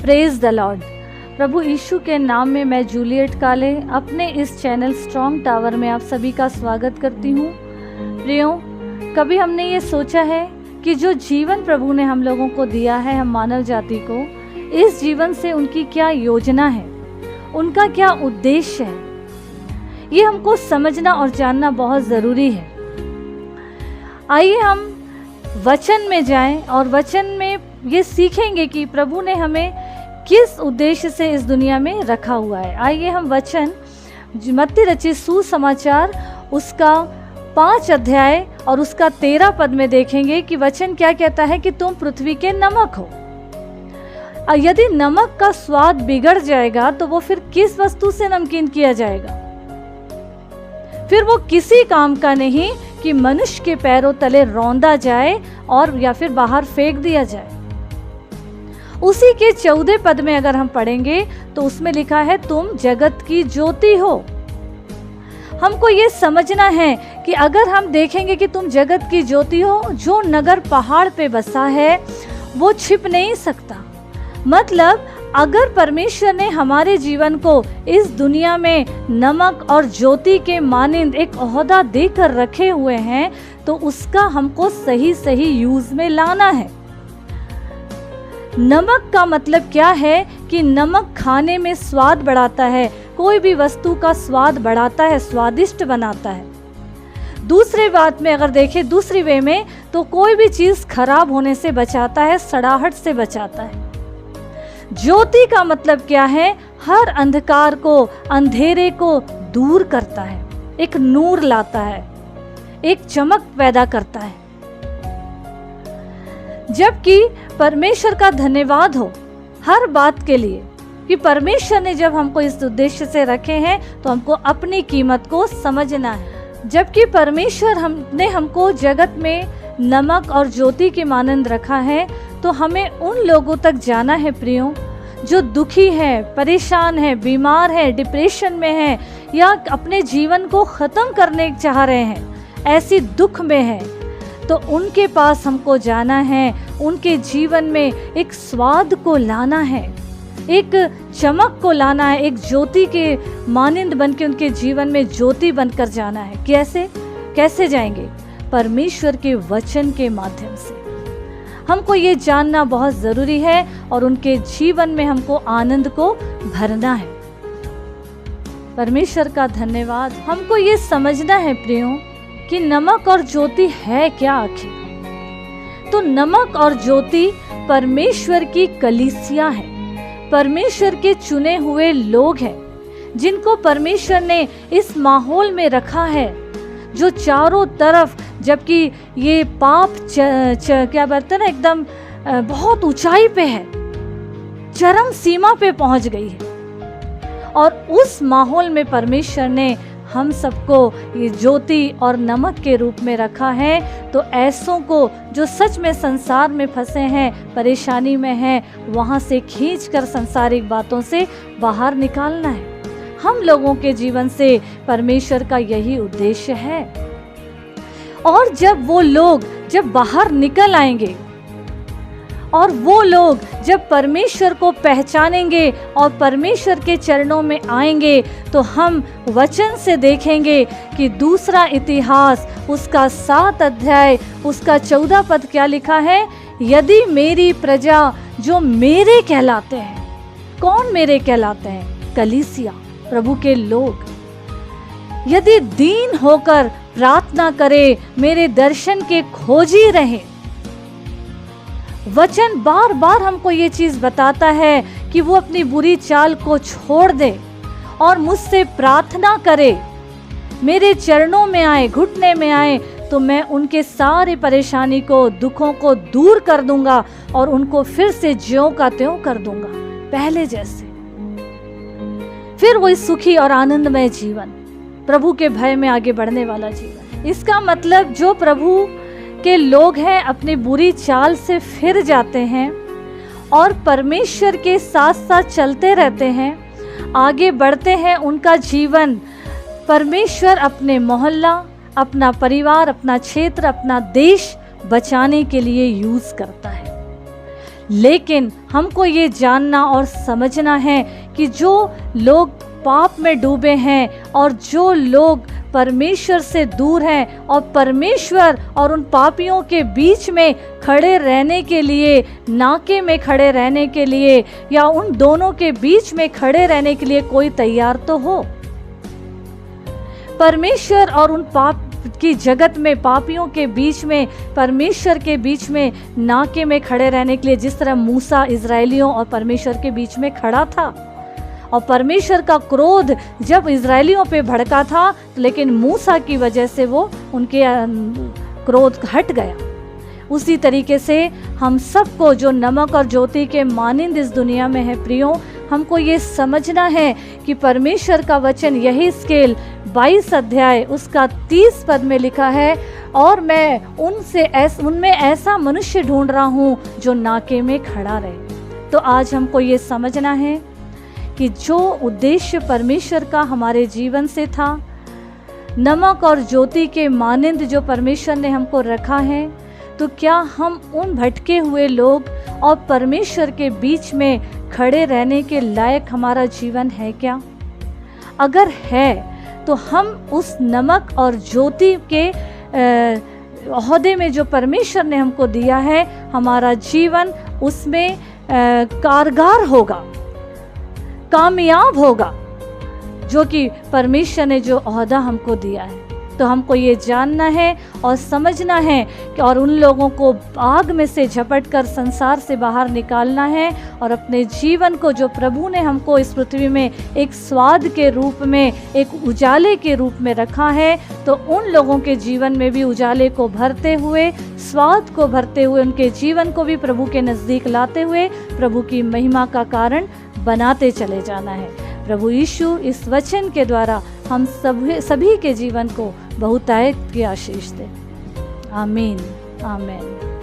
Praise the lord. प्रभु यीशु के नाम में मैं जूलियट काले अपने इस चैनल स्ट्रॉन्ग टावर में आप सभी का स्वागत करती हूँ। प्रियो, कभी हमने ये सोचा है कि जो जीवन प्रभु ने हम लोगों को दिया है, हम मानव जाति को, इस जीवन से उनकी क्या योजना है, उनका क्या उद्देश्य है, ये हमको समझना और जानना बहुत ज़रूरी है। आइए हम वचन में जाएं और वचन में ये सीखेंगे कि प्रभु ने हमें किस उद्देश्य से इस दुनिया में रखा हुआ है। आइए हम वचन मत्ती रचित सुसमाचार उसका 5 अध्याय और उसका 13 पद में देखेंगे कि वचन क्या कहता है कि तुम पृथ्वी के नमक हो। यदि नमक का स्वाद बिगड़ जाएगा तो वो फिर किस वस्तु से नमकीन किया जाएगा? फिर वो किसी काम का नहीं कि मनुष्य के पैरों तले रौंदा जाए और या फिर बाहर फेंक दिया जाए। उसी के 14 पद में अगर हम पढ़ेंगे तो उसमें लिखा है तुम जगत की ज्योति हो। हमको ये समझना है कि अगर हम देखेंगे कि तुम जगत की ज्योति हो, जो नगर पहाड़ पे बसा है वो छिप नहीं सकता। मतलब अगर परमेश्वर ने हमारे जीवन को इस दुनिया में नमक और ज्योति के मानिंद एक ओहदा देकर रखे हुए हैं तो उसका हमको सही सही यूज में लाना है। नमक का मतलब क्या है कि नमक खाने में स्वाद बढ़ाता है, कोई भी वस्तु का स्वाद बढ़ाता है, स्वादिष्ट बनाता है। दूसरी बात में अगर देखें, दूसरी वे में, तो कोई भी चीज खराब होने से बचाता है, सड़ाहट से बचाता है। ज्योति का मतलब क्या है? हर अंधकार को, अंधेरे को दूर करता है, एक नूर लाता है, एक चमक पैदा करता है। जबकि परमेश्वर का धन्यवाद हो हर बात के लिए कि परमेश्वर ने जब हमको इस उद्देश्य से रखे हैं तो हमको अपनी कीमत को समझना है। जबकि परमेश्वर ने हमको जगत में नमक और ज्योति के मानंद रखा है तो हमें उन लोगों तक जाना है प्रियो, जो दुखी है, परेशान है, बीमार है, डिप्रेशन में है या अपने जीवन को ख़त्म करने चाह रहे हैं, ऐसी दुख में है, तो उनके पास हमको जाना है। उनके जीवन में एक स्वाद को लाना है, एक चमक को लाना है, एक ज्योति के मानिंद बन के उनके जीवन में ज्योति बनकर जाना है। कैसे जाएंगे? परमेश्वर के वचन के माध्यम से। हमको ये जानना बहुत ज़रूरी है और उनके जीवन में हमको आनंद को भरना है। परमेश्वर का धन्यवाद। हमको ये समझना है प्रियो कि नमक और ज्योति है क्या आखिर? तो नमक और ज्योति परमेश्वर की कलीसिया है, परमेश्वर के चुने हुए लोग हैं जिनको परमेश्वर ने इस माहौल में रखा है, जो चारों तरफ, जबकि ये पाप क्या बोलते हैं ना, एकदम बहुत ऊंचाई पे है, चरम सीमा पे पहुंच गई है, और उस माहौल में परमेश्वर ने हम सबको ये ज्योति और नमक के रूप में रखा है। तो ऐसों को जो सच में संसार में फंसे हैं, परेशानी में हैं, वहाँ से खींचकर सांसारिक बातों से बाहर निकालना है। हम लोगों के जीवन से परमेश्वर का यही उद्देश्य है। और जब वो लोग जब बाहर निकल आएंगे और वो लोग जब परमेश्वर को पहचानेंगे और परमेश्वर के चरणों में आएंगे तो हम वचन से देखेंगे कि दूसरा इतिहास उसका 7 अध्याय उसका 14 पद क्या लिखा है? यदि मेरी प्रजा जो मेरे कहलाते हैं। कौन मेरे कहलाते हैं? कलीसिया, प्रभु के लोग। यदि दीन होकर प्रार्थना करे, मेरे दर्शन के खोजी रहे। वचन बार बार हमको ये चीज बताता है कि वो अपनी बुरी चाल को छोड़ दे और मुझसे प्रार्थना करे, मेरे चरणों में आए, घुटने में आए, तो मैं उनके सारे परेशानी को, दुखों को दूर कर दूंगा और उनको फिर से ज्यों का त्यों कर दूंगा, पहले जैसे। फिर वही सुखी और आनंदमय जीवन, प्रभु के भय में आगे बढ़ने वाला जीवन। इसका मतलब जो प्रभु के लोग हैं अपनी बुरी चाल से फिर जाते हैं और परमेश्वर के साथ साथ चलते रहते हैं, आगे बढ़ते हैं, उनका जीवन परमेश्वर अपने मोहल्ला, अपना परिवार, अपना क्षेत्र, अपना देश बचाने के लिए यूज करता है। लेकिन हमको ये जानना और समझना है कि जो लोग पाप में डूबे हैं और जो लोग परमेश्वर से दूर हैं और परमेश्वर और उन पापियों के बीच में खड़े रहने के लिए, नाके में खड़े रहने के लिए या उन दोनों के बीच में खड़े रहने के लिए कोई तैयार तो हो। परमेश्वर और उन पाप की जगत में, पापियों के बीच में, परमेश्वर के बीच में नाके में खड़े रहने के लिए, जिस तरह मूसा इज़राइलियों और परमेश्वर के बीच में खड़ा था और परमेश्वर का क्रोध जब इज़राइलियों पे भड़का था, लेकिन मूसा की वजह से वो उनके क्रोध हट गया। उसी तरीके से हम सबको जो नमक और ज्योति के मानिंद इस दुनिया में है प्रियो, हमको ये समझना है कि परमेश्वर का वचन यही स्केल 22 अध्याय उसका 30 पद में लिखा है, और मैं उनमें ऐसा मनुष्य ढूंढ रहा हूँ जो नाके में खड़ा रहे। तो आज हमको ये समझना है कि जो उद्देश्य परमेश्वर का हमारे जीवन से था, नमक और ज्योति के मानिंद जो परमेश्वर ने हमको रखा है, तो क्या हम उन भटके हुए लोग और परमेश्वर के बीच में खड़े रहने के लायक हमारा जीवन है क्या? अगर है तो हम उस नमक और ज्योति के ओहदे में जो परमेश्वर ने हमको दिया है, हमारा जीवन उसमें कारगर होगा, कामयाब होगा, जो कि परमेश्वर ने जो ओहदा हमको दिया है। तो हमको ये जानना है और समझना है कि और उन लोगों को आग में से झपट कर संसार से बाहर निकालना है और अपने जीवन को, जो प्रभु ने हमको इस पृथ्वी में एक स्वाद के रूप में, एक उजाले के रूप में रखा है, तो उन लोगों के जीवन में भी उजाले को भरते हुए, स्वाद को भरते हुए, उनके जीवन को भी प्रभु के नज़दीक लाते हुए प्रभु की महिमा का कारण बनाते चले जाना है। प्रभु यीशु इस वचन के द्वारा हम सभी के जीवन को बहुतायत की आशीष दे। आमीन, आमीन।